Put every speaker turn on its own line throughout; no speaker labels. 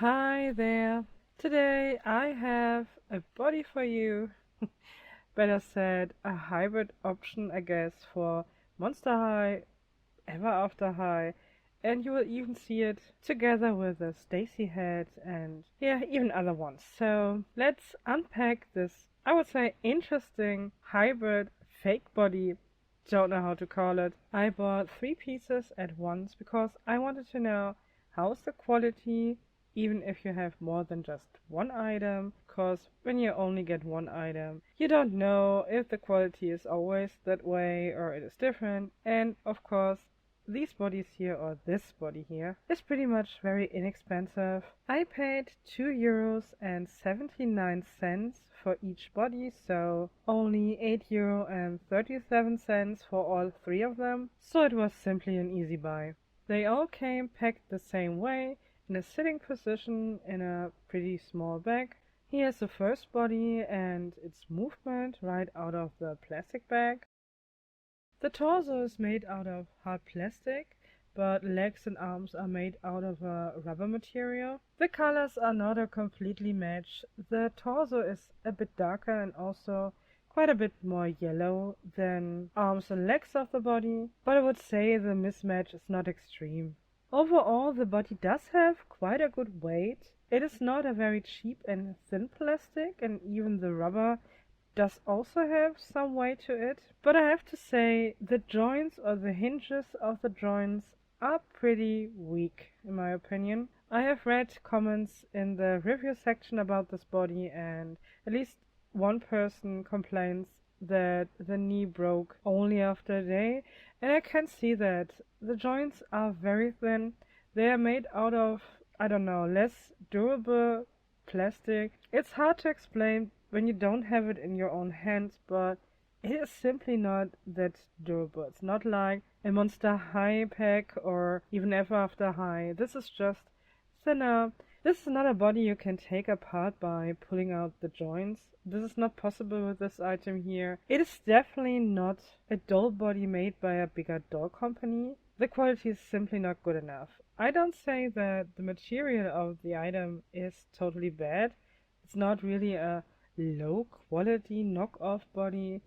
Hi there. Today I have a body for you. Better said, a hybrid option, I guess, for Monster High, Ever After High, and you will even see it together with the Stacy head and yeah, even other ones. So let's unpack this, I would say, interesting hybrid fake body. Don't know how to call it. I bought three pieces at once because I wanted to know how's the quality, even if you have more than just one item, because when you only get one item, you don't know if the quality is always that way or it is different. And of course, these bodies here, or this body here, is pretty much very inexpensive. I paid €2.79 for each body, so only €8.37 for all three of them, so it was simply an easy buy. They all came packed the same way, in a sitting position in a pretty small bag. Here's the first body and its movement right out of the plastic bag. The torso is made out of hard plastic, but legs and arms are made out of a rubber material. The colors are not a completely match. The torso is a bit darker and also quite a bit more yellow than arms and legs of the body, but I would say the mismatch is not extreme. Overall, the body does have quite a good weight. It is not a very cheap and thin plastic, and even the rubber does also have some weight to it. But I have to say, the joints or the hinges of the joints are pretty weak, in my opinion. I have read comments in the review section about this body, and at least one person complains that the knee broke only after a day, and I can see that. The joints are very thin. They are made out of, I don't know, less durable plastic. It's hard to explain when you don't have it in your own hands, but it is simply not that durable. It's not like a Monster High pack or even Ever After High. This is just thinner. This is not a body you can take apart by pulling out the joints. This is not possible with this item here. It is definitely not a doll body made by a bigger doll company. The quality is simply not good enough. I don't say that the material of the item is totally bad. It's not really a low quality knockoff body,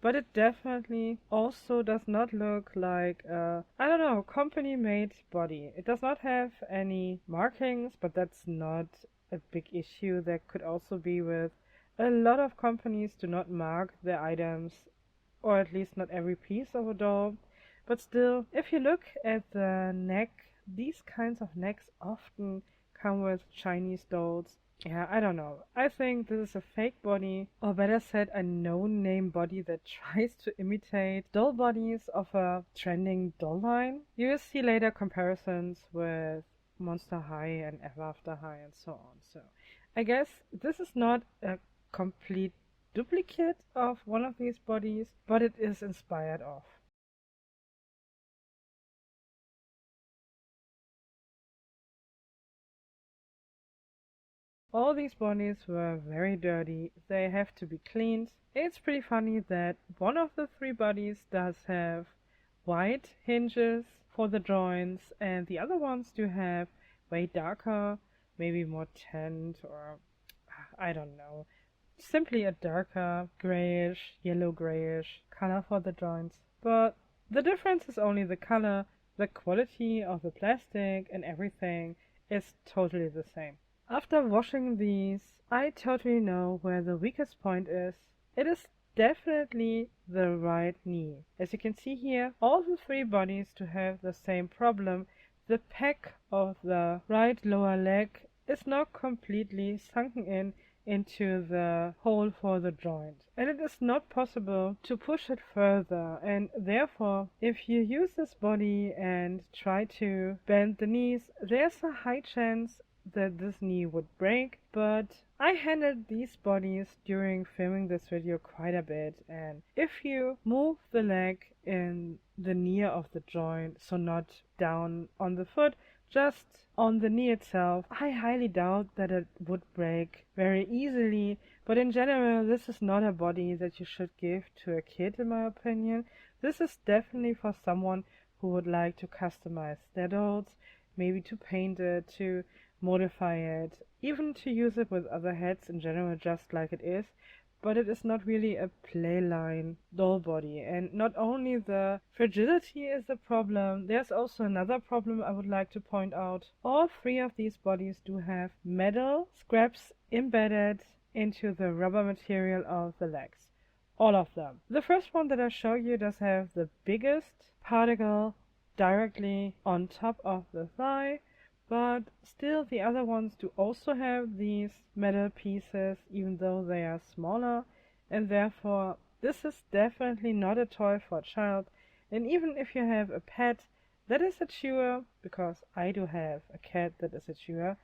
but it definitely also does not look like a, I don't know, company made body. It does not have any markings, but that's not a big issue. That could also be with a lot of companies do not mark their items, or at least not every piece of a doll. But still, if you look at the neck, these kinds of necks often come with Chinese dolls. Yeah, I don't know. I think this is a fake body, or better said, a no-name body that tries to imitate doll bodies of a trending doll line. You will see later comparisons with Monster High and Ever After High and so on. So I guess this is not a complete duplicate of one of these bodies, but it is inspired of. All these bodies were very dirty. They have to be cleaned. It's pretty funny that one of the three bodies does have white hinges for the joints, and the other ones do have way darker, maybe more tanned, or I don't know, simply a darker grayish, yellow grayish color for the joints. But the difference is only the color. The quality of the plastic and everything is totally the same. After washing these, I totally know where the weakest point is. It is definitely the right knee. As you can see here, all the three bodies do have the same problem. The pec of the right lower leg is not completely sunken in into the hole for the joint, and it is not possible to push it further, and therefore if you use this body and try to bend the knees, there's a high chance that this knee would break. But I handled these bodies during filming this video quite a bit, and if you move the leg in the knee of the joint, so not down on the foot, just on the knee itself, I highly doubt that it would break very easily. But in general, this is not a body that you should give to a kid, in my opinion. This is definitely for someone who would like to customize their dolls, maybe to paint it, to modify it, even to use it with other hats in general, just like it is. But it is not really a playline doll body. And not only the fragility is a problem, there's also another problem I would like to point out. All three of these bodies do have metal scraps embedded into the rubber material of the legs. All of them. The first one that I show you does have the biggest particle directly on top of the thigh, but still the other ones do also have these metal pieces, even though they are smaller, and therefore this is definitely not a toy for a child. And even if you have a pet that is a chewer, because I do have a cat that is a chewer,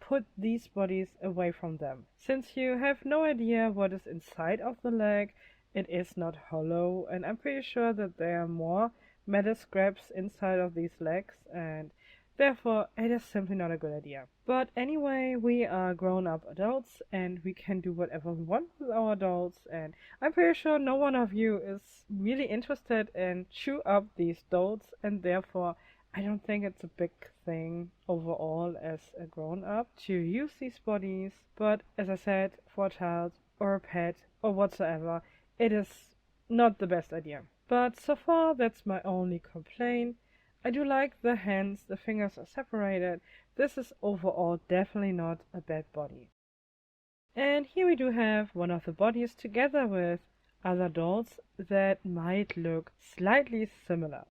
put these bodies away from them. Since you have no idea what is inside of the leg, it is not hollow, and I'm pretty sure that there are more metal scraps inside of these legs, and therefore it is simply not a good idea. But anyway, we are grown-up adults and we can do whatever we want with our dolls, and I'm pretty sure no one of you is really interested in chew up these dolls, and therefore I don't think it's a big thing overall as a grown-up to use these bodies. But as I said, for a child or a pet or whatsoever, it is not the best idea. But so far that's my only complaint. I do like the hands, the fingers are separated. This is overall definitely not a bad body. And here we do have one of the bodies together with other dolls that might look slightly similar.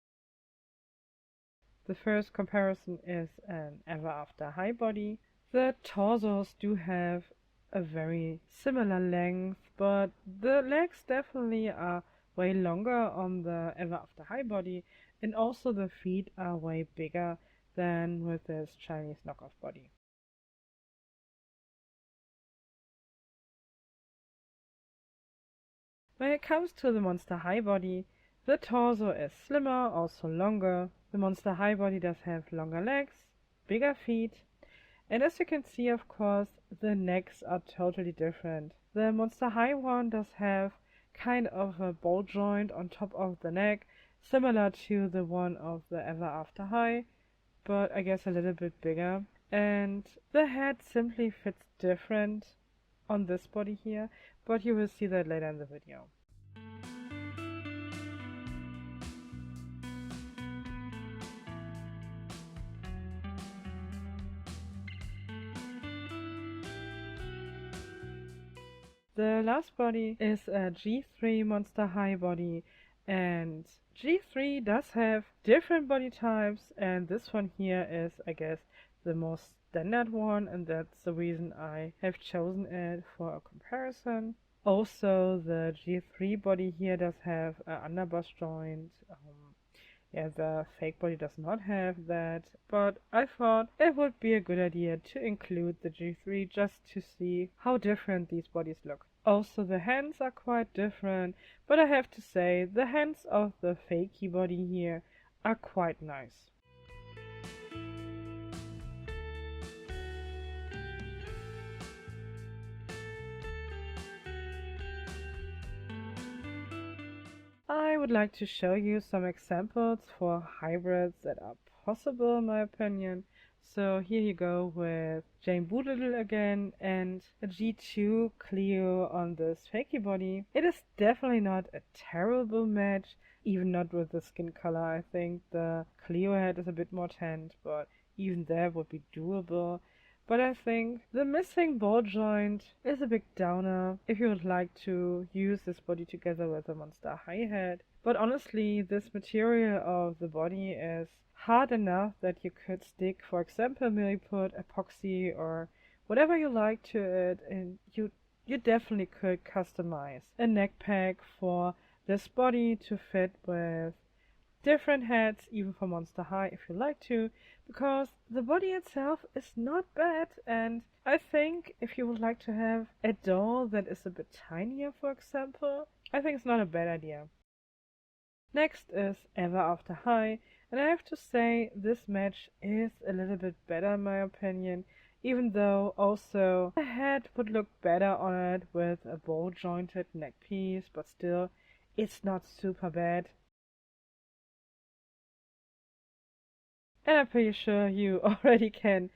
The first comparison is an Ever After High body. The torsos do have a very similar length, but the legs definitely are way longer on the Ever After High body, and also the feet are way bigger than with this Chinese knockoff body. When it comes to the Monster High body, the torso is slimmer, also longer. The Monster High body does have longer legs, bigger feet, and as you can see, of course, the necks are totally different. The Monster High one does have kind of a ball joint on top of the neck, similar to the one of the Ever After High, but I guess a little bit bigger. And the head simply fits different on this body here, but you will see that later in the video. The last body is a G3 Monster High body, and G3 does have different body types, and this one here is, I guess, the most standard one, and that's the reason I have chosen it for a comparison. Also, the G3 body here does have an underbust joint. Yeah, the fake body does not have that, but I thought it would be a good idea to include the G3 just to see how different these bodies look. Also, the hands are quite different, but I have to say the hands of the fakey body here are quite nice. I would like to show you some examples for hybrids that are possible in my opinion. So here you go with Jane Boodle again and a G2 Clio on this fakey body. It is definitely not a terrible match, even not with the skin color. I think the Clio head is a bit more tanned, but even that would be doable. But I think the missing ball joint is a big downer if you would like to use this body together with a Monster High head. But honestly, this material of the body is hard enough that you could stick, for example, maybe put epoxy or whatever you like to it, and you definitely could customize a neck pack for this body to fit with different heads, even for Monster High if you like to, because the body itself is not bad, and I think if you would like to have a doll that is a bit tinier, for example, I think it's not a bad idea. Next is Ever After High, and I have to say this match is a little bit better in my opinion, even though also the head would look better on it with a ball jointed neck piece, but still it's not super bad. And I'm pretty sure you already can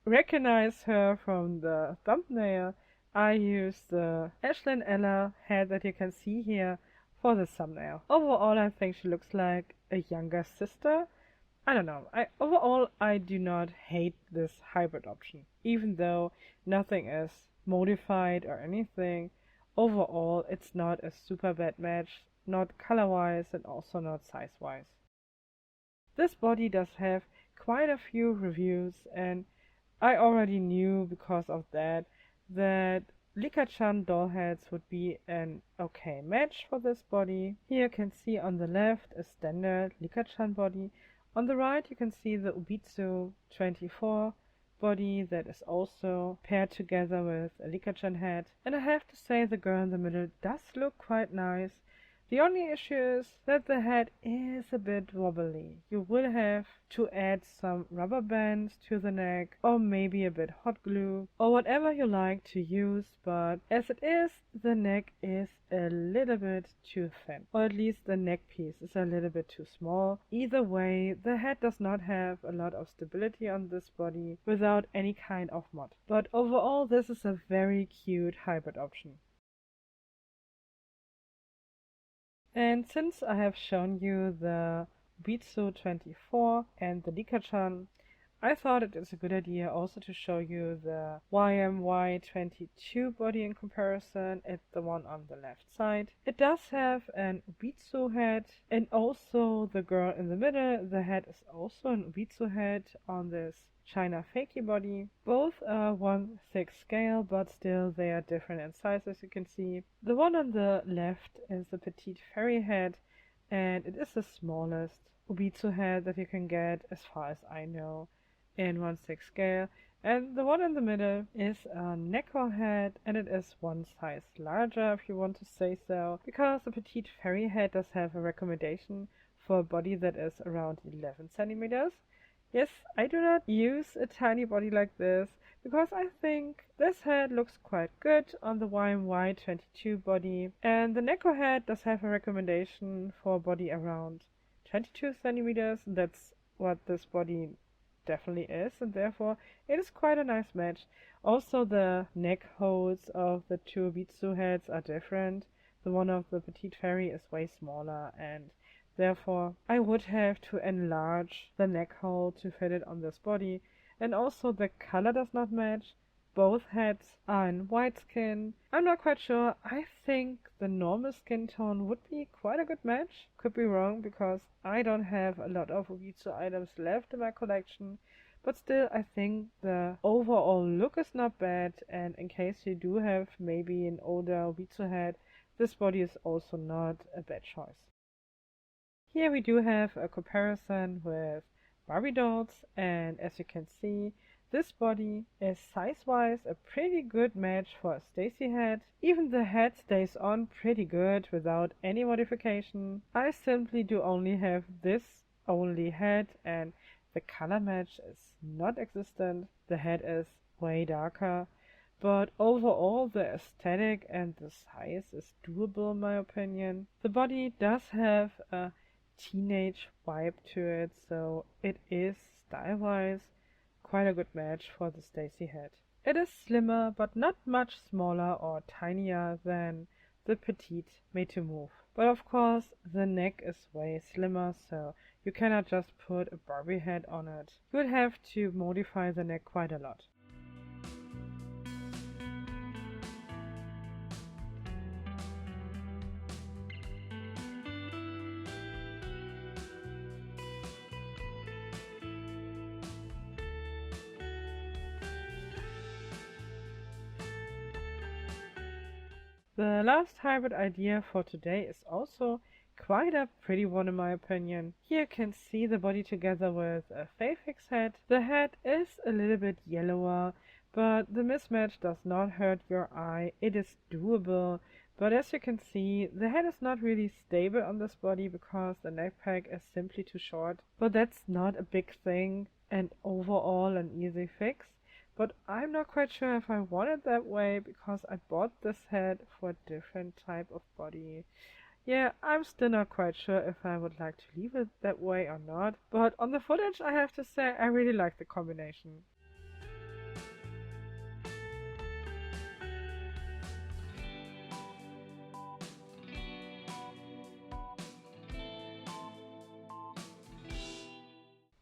recognize her from the thumbnail, I used the Ashlyn Ella head that you can see here for the thumbnail. Overall, I think she looks like a younger sister. I don't know. Overall, I do not hate this hybrid option, even though nothing is modified or anything. Overall, it's not a super bad match, not color-wise and also not size-wise. This body does have quite a few reviews, and I already knew because of that Lika-chan doll heads would be an okay match for this body. Here you can see on the left a standard Lika-chan body. On the right you can see the Ubitsu 24 body that is also paired together with a Lika-chan head. And I have to say the girl in the middle does look quite nice. The only issue is that the head is a bit wobbly. You will have to add some rubber bands to the neck or maybe a bit hot glue or whatever you like to use, but as it is, the neck is a little bit too thin, or at least the neck piece is a little bit too small. Either way, the head does not have a lot of stability on this body without any kind of mod. But overall, this is a very cute hybrid option. And since I have shown you the Bitsu 24 and the Lika-chan, I thought it is a good idea also to show you the YMY 22 body in comparison. It's the one on the left side. It does have an Ubitsu head, and also the girl in the middle, the head is also an Ubitsu head on this China Fakey body. Both are 1/6 scale, but still they are different in size, as you can see. The one on the left is the petite fairy head, and it is the smallest Ubitsu head that you can get, as far as I know, in 1/6 scale. And the one in the middle is a Neko head, and it is one size larger, if you want to say so, because the petite fairy head does have a recommendation for a body that is around 11 centimeters. Yes, I do not use a tiny body like this because I think this head looks quite good on the YMY 22 body, and the Neko head does have a recommendation for a body around 22 centimeters. That's what this body definitely is, and therefore it is quite a nice match. Also, the neck holes of the two Bitsu heads are different. The one of the petite fairy is way smaller, and therefore, I would have to enlarge the neck hole to fit it on this body. And also the color does not match. Both heads are in white skin. I'm not quite sure. I think the normal skin tone would be quite a good match. Could be wrong because I don't have a lot of Ubitsu items left in my collection. But still, I think the overall look is not bad. And in case you do have maybe an older Ubitsu head, this body is also not a bad choice. Here we do have a comparison with Barbie dolls, and as you can see, this body is size-wise a pretty good match for a Stacy head. Even the head stays on pretty good without any modification. I simply do only have this only head, and the color match is not existent. The head is way darker, but overall the aesthetic and the size is doable in my opinion. The body does have a teenage vibe to it, so it is style-wise quite a good match for the Stacy head. It is slimmer, but not much smaller or tinier than the petite made to move. But of course, the neck is way slimmer, so you cannot just put a Barbie head on it. You would have to modify the neck quite a lot. The last hybrid idea for today is also quite a pretty one in my opinion. Here you can see the body together with a Fayfix head. The head is a little bit yellower, but the mismatch does not hurt your eye. It is doable, but as you can see, the head is not really stable on this body because the neck pack is simply too short. But that's not a big thing and overall an easy fix. But I'm not quite sure if I want it that way because I bought this head for a different type of body. Yeah, I'm still not quite sure if I would like to leave it that way or not. But on the footage I have to say I really like the combination.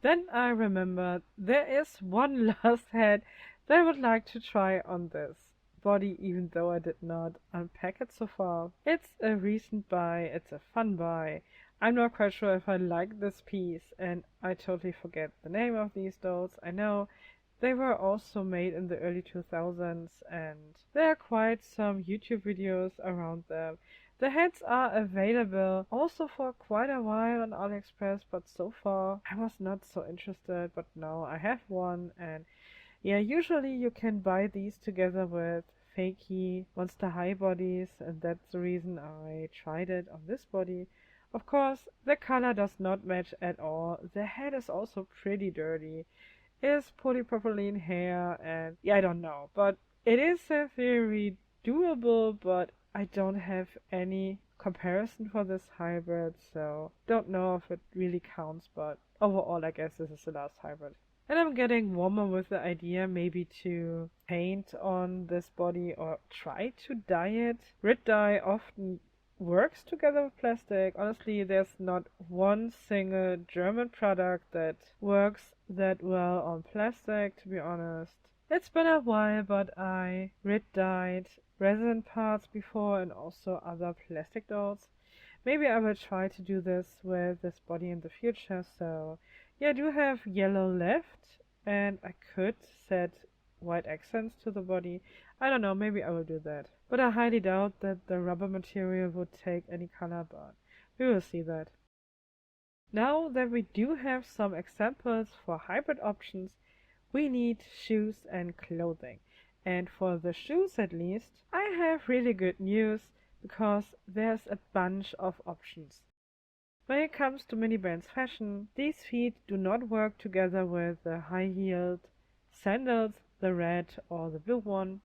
Then I remembered there is one last hat that I would like to try on this body, even though I did not unpack it so far. It's a recent buy, it's a fun buy. I'm not quite sure if I like this piece, and I totally forget the name of these dolls. I know they were also made in the early 2000s, and there are quite some YouTube videos around them. The hats are available also for quite a while on Aliexpress, but so far I was not so interested. But now I have one, and yeah, usually you can buy these together with fakey Monster High bodies, and that's the reason I tried it on this body. Of course, the color does not match at all. The head is also pretty dirty. It's polypropylene hair, and yeah, I don't know, but it is in theory doable, but I don't have any comparison for this hybrid, so don't know if it really counts, but overall I guess this is the last hybrid. And I'm getting warmer with the idea maybe to paint on this body or try to dye it. Red dye often works together with plastic. Honestly, there's not one single German product that works that well on plastic, to be honest. It's been a while, but I red dyed resin parts before and also other plastic dolls. Maybe I will try to do this with this body in the future. So yeah, I do have yellow left, and I could set white accents to the body. I don't know, maybe I will do that. But I highly doubt that the rubber material would take any color, but we will see that. Now that we do have some examples for hybrid options, we need shoes and clothing. And for the shoes at least, I have really good news because there's a bunch of options. When it comes to mini brands fashion, these feet do not work together with the high-heeled sandals, the red or the blue one.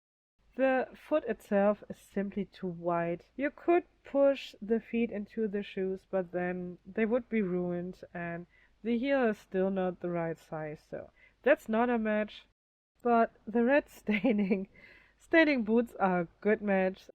The foot itself is simply too wide. You could push the feet into the shoes, but then they would be ruined and the heel is still not the right size, so that's not a match. But the red staining boots are a good match.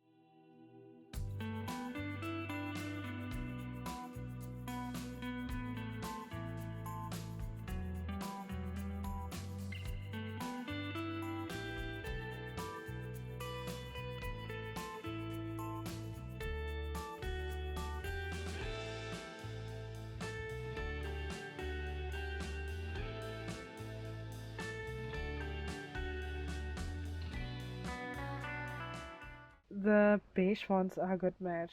The beige ones are a good match.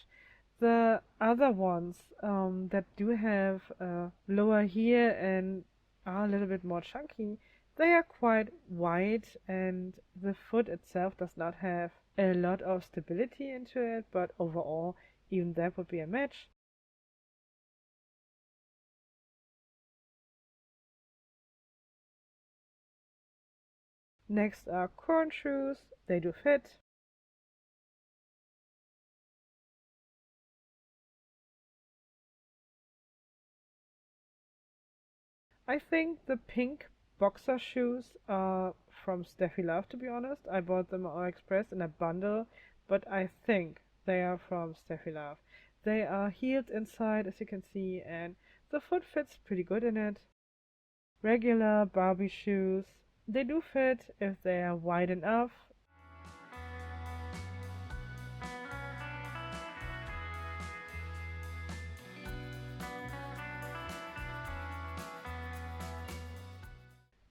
The other ones that do have a lower heel and are a little bit more chunky, they are quite wide and the foot itself does not have a lot of stability into it, but overall, even that would be a match. Next are corn shoes, they do fit. I think the pink boxer shoes are from Steffi Love, to be honest. I bought them on Aliexpress in a bundle, but I think they are from Steffi Love. They are heeled inside, as you can see, and the foot fits pretty good in it. Regular Barbie shoes. They do fit if they are wide enough.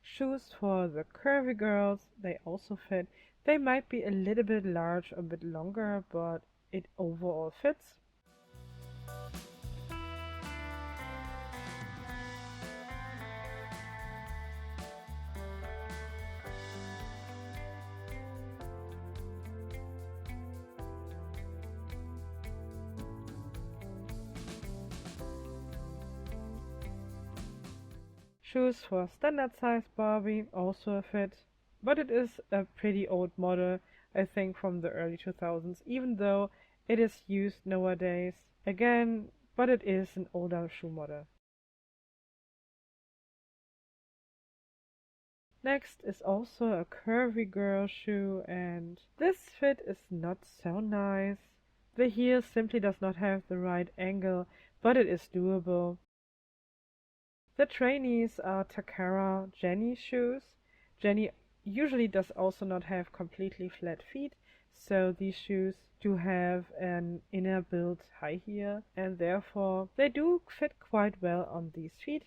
Shoes for the curvy girls, they also fit. They might be a little bit large, a bit longer, but it overall fits. Shoes for standard size Barbie, also a fit, but it is a pretty old model, I think from the early 2000s, even though it is used nowadays. Again, but it is an older shoe model. Next is also a curvy girl shoe, and this fit is not so nice. The heel simply does not have the right angle, but it is doable. The trainees are Takara Jenny shoes. Jenny usually does also not have completely flat feet, so these shoes do have an inner built high heel, and therefore they do fit quite well on these feet.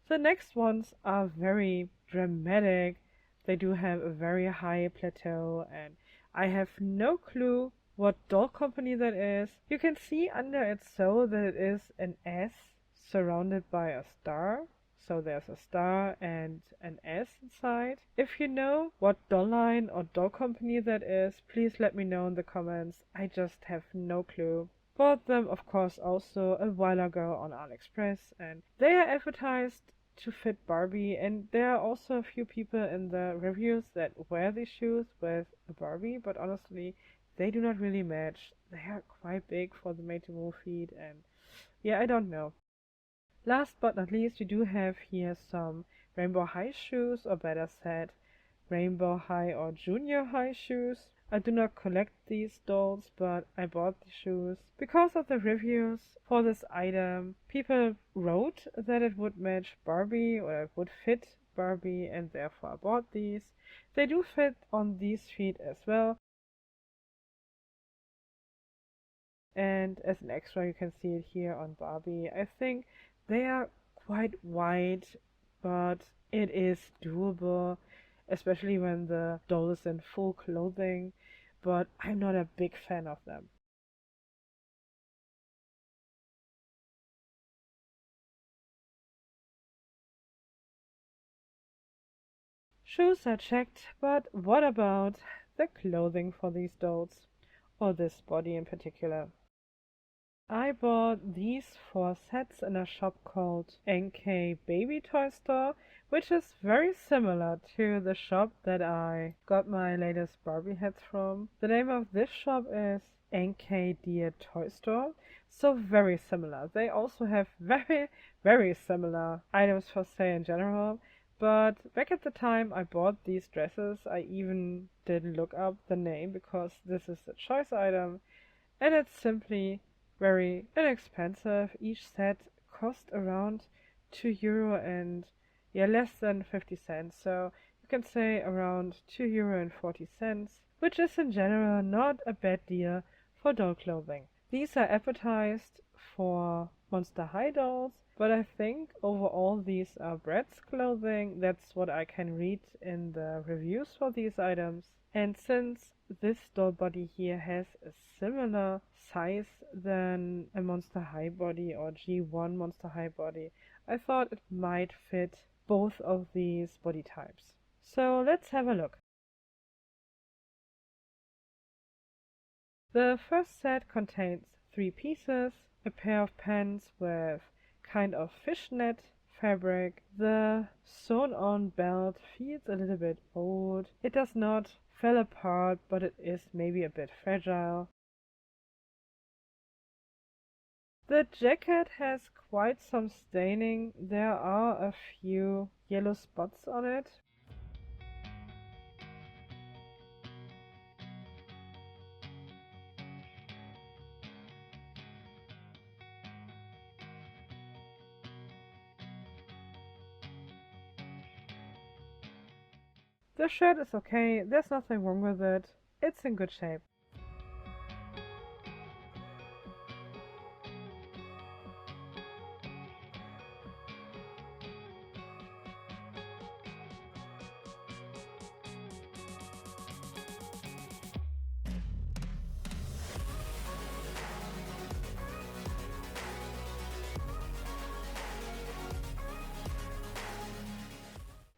The next ones are very dramatic. They do have a very high plateau, and I have no clue what doll company that is. You can see under its sole that it is an S surrounded by a star. So there's a star and an S inside. If you know what doll line or doll company that is, please let me know in the comments. I just have no clue. Bought them, of course, also a while ago on Aliexpress, and they are advertised to fit Barbie, and there are also a few people in the reviews that wear these shoes with a Barbie, but honestly, they do not really match. They are quite big for the made-to-move feet, and yeah, I don't know. Last but not least, we do have here some Rainbow High shoes, or better said, Rainbow High or Junior High shoes. I do not collect these dolls, but I bought the shoes because of the reviews for this item. People wrote that it would match Barbie or it would fit Barbie, and therefore I bought these. They do fit on these feet as well. And as an extra, you can see it here on Barbie. I think they are quite wide, but it is doable, especially when the doll is in full clothing, but I'm not a big fan of them. Shoes are checked, but what about the clothing for these dolls, or this body in particular? I bought these 4 sets in a shop called NK Baby Toy Store, which is very similar to the shop that I got my latest Barbie heads from. The name of this shop is NK Dear Toy Store, so very similar. They also have very similar items for sale in general, but back at the time I bought these dresses, I even did look up the name because this is a choice item, and it's simply very inexpensive. Each set cost around €2 and less than 50 cents. So you can say around €2 and 40 cents, which is in general not a bad deal for doll clothing. These are advertised for Monster High dolls, but I think overall these are Bratz clothing. That's what I can read in the reviews for these items. And since this doll body here has a similar size than a Monster High body or G1 Monster High body, I thought it might fit both of these body types. So let's have a look. The first set contains 3 pieces, a pair of pants with kind of fishnet fabric. The sewn-on belt feels a little bit old. It does not fall apart, but it is maybe a bit fragile. The jacket has quite some staining. There are a few yellow spots on it. The shirt is okay, there's nothing wrong with it. It's in good shape.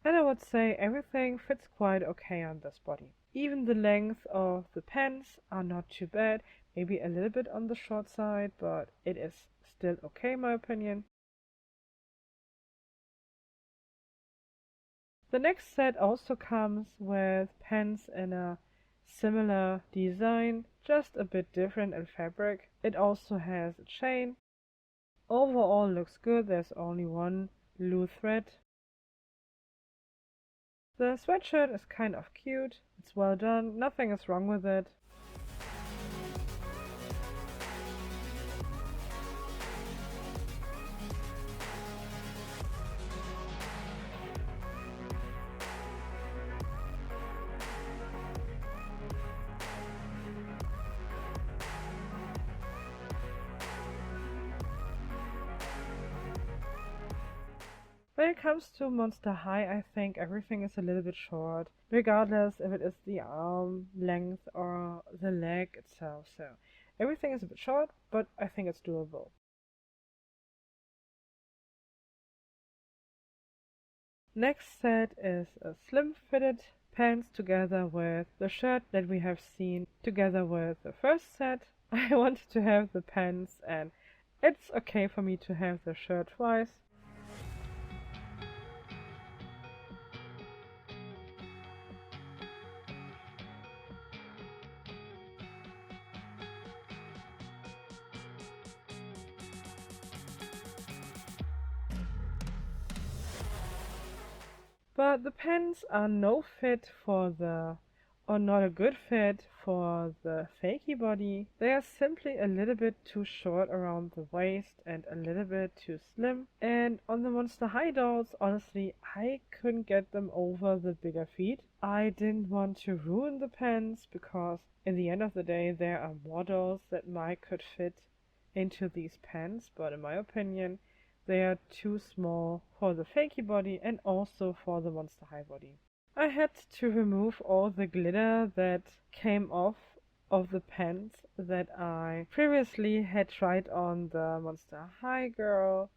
And I would say everything fits quite okay on this body. Even the length of the pants are not too bad, maybe a little bit on the short side, but it is still okay in my opinion. The next set also comes with pants in a similar design, just a bit different in fabric. It also has a chain. Overall looks good, there's only one blue thread. The sweatshirt is kind of cute, it's well done, nothing is wrong with it. When it comes to Monster High, I think everything is a little bit short, regardless if it is the arm length or the leg itself. So everything is a bit short, but I think it's doable. Next set is a slim fitted pants together with the shirt that we have seen together with the first set. I wanted to have the pants, and it's okay for me to have the shirt twice. But the pants are no fit for or not a good fit for the fakey body. They are simply a little bit too short around the waist and a little bit too slim. And on the Monster High dolls, honestly, I couldn't get them over the bigger feet. I didn't want to ruin the pants because in the end of the day, there are more dolls that might could fit into these pants, but in my opinion, they are too small for the fakey body and also for the Monster High body. I had to remove all the glitter that came off of the pants that I previously had tried on the Monster High girl.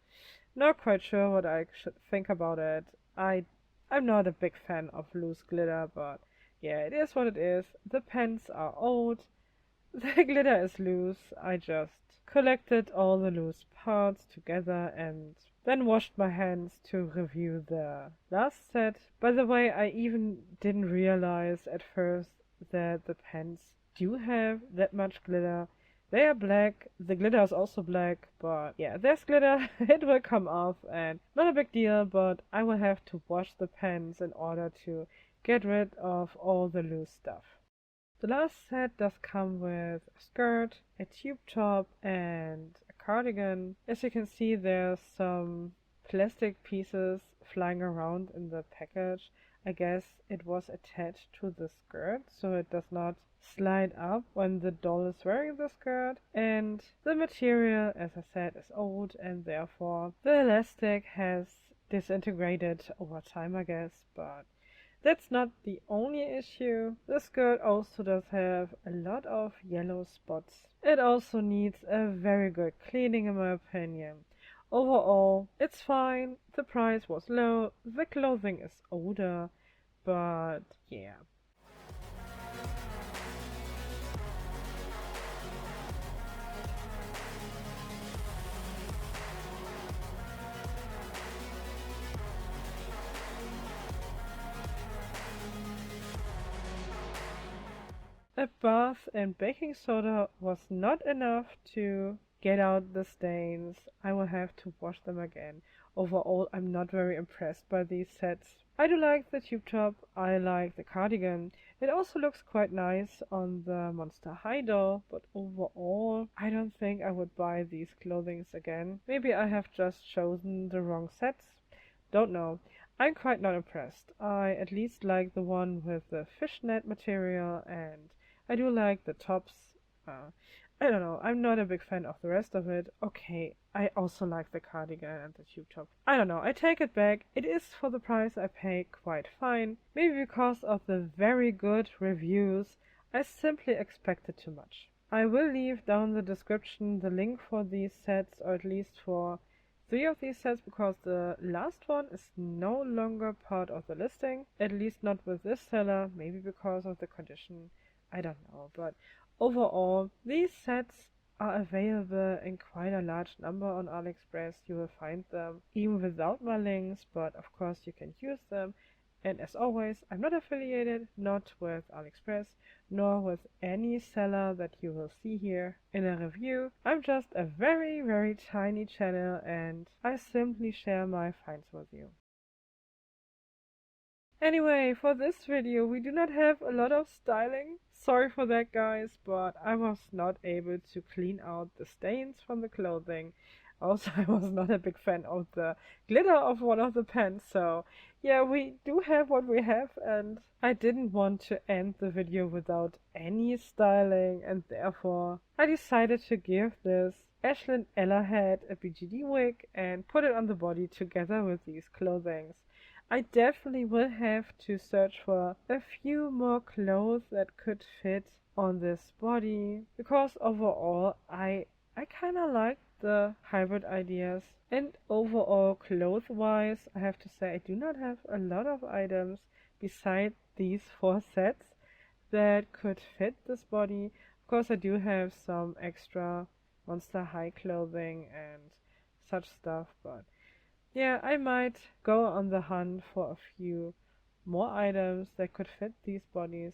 Not quite sure what I should think about it. I'm not a big fan of loose glitter, but yeah, it is what it is. The pants are old, the glitter is loose. I just collected all the loose parts together and then washed my hands to review the last set. By the way, I even didn't realize at first that the pants do have that much glitter. They are black, the glitter is also black, but yeah, there's glitter, it will come off and not a big deal, but I will have to wash the pants in order to get rid of all the loose stuff. The last set does come with a skirt, a tube top, and a cardigan. As you can see, there's some plastic pieces flying around in the package. I guess it was attached to the skirt, so it does not slide up when the doll is wearing the skirt. And the material, as I said, is old, and therefore the elastic has disintegrated over time, I guess, but that's not the only issue. The skirt also does have a lot of yellow spots. It also needs a very good cleaning in my opinion. Overall, it's fine. The price was low. The clothing is older, but yeah. A bath and baking soda was not enough to get out the stains. I will have to wash them again. Overall, I'm not very impressed by these sets. I do like the tube top, I like the cardigan. It also looks quite nice on the Monster High doll, but overall, I don't think I would buy these clothings again. Maybe I have just chosen the wrong sets. Don't know. I'm quite not impressed. I at least like the one with the fishnet material, and I do like the tops. I don't know, I'm not a big fan of the rest of it. Okay, I also like the cardigan and the tube top. I don't know, I take it back. It is for the price I pay quite fine. Maybe because of the very good reviews, I simply expected too much. I will leave down the description the link for these sets, or at least for 3 of these sets, because the last one is no longer part of the listing, at least not with this seller, maybe because of the condition. I don't know, but overall, these sets are available in quite a large number on Aliexpress. You will find them even without my links, but of course you can use them. And as always, I'm not affiliated, not with Aliexpress, nor with any seller that you will see here in a review. I'm just a very, very tiny channel, and I simply share my finds with you. Anyway, for this video we do not have a lot of styling. Sorry for that guys, but I was not able to clean out the stains from the clothing. Also, I was not a big fan of the glitter of one of the pants, so yeah, we do have what we have, and I didn't want to end the video without any styling, and therefore I decided to give this Ashlyn Ella head a BGD wig and put it on the body together with these clothings. I definitely will have to search for a few more clothes that could fit on this body, because overall I kinda like the hybrid ideas. And overall, clothes-wise, I have to say I do not have a lot of items beside these 4 sets that could fit this body. Of course, I do have some extra Monster High clothing and such stuff, but yeah, I might go on the hunt for a few more items that could fit these bodies.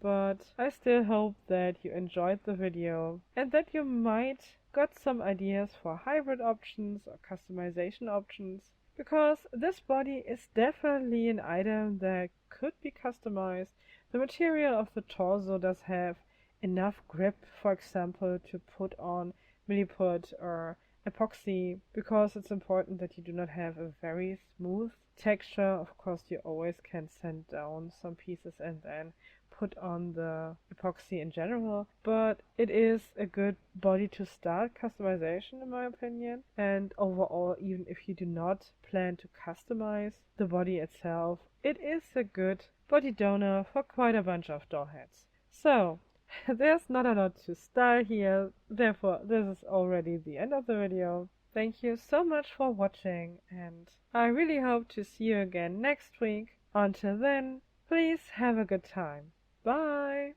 But I still hope that you enjoyed the video and that you might got some ideas for hybrid options or customization options, because this body is definitely an item that could be customized. The material of the torso does have enough grip, for example, to put on milliput or epoxy, because it's important that you do not have a very smooth texture. Of course, you always can sand down some pieces and then put on the epoxy in general, but it is a good body to start customization in my opinion. And overall, even if you do not plan to customize the body itself, it is a good body donor for quite a bunch of doll heads. So there's not a lot to style here, therefore this is already the end of the video. Thank you so much for watching, and I really hope to see you again next week. Until then, please have a good time. Bye!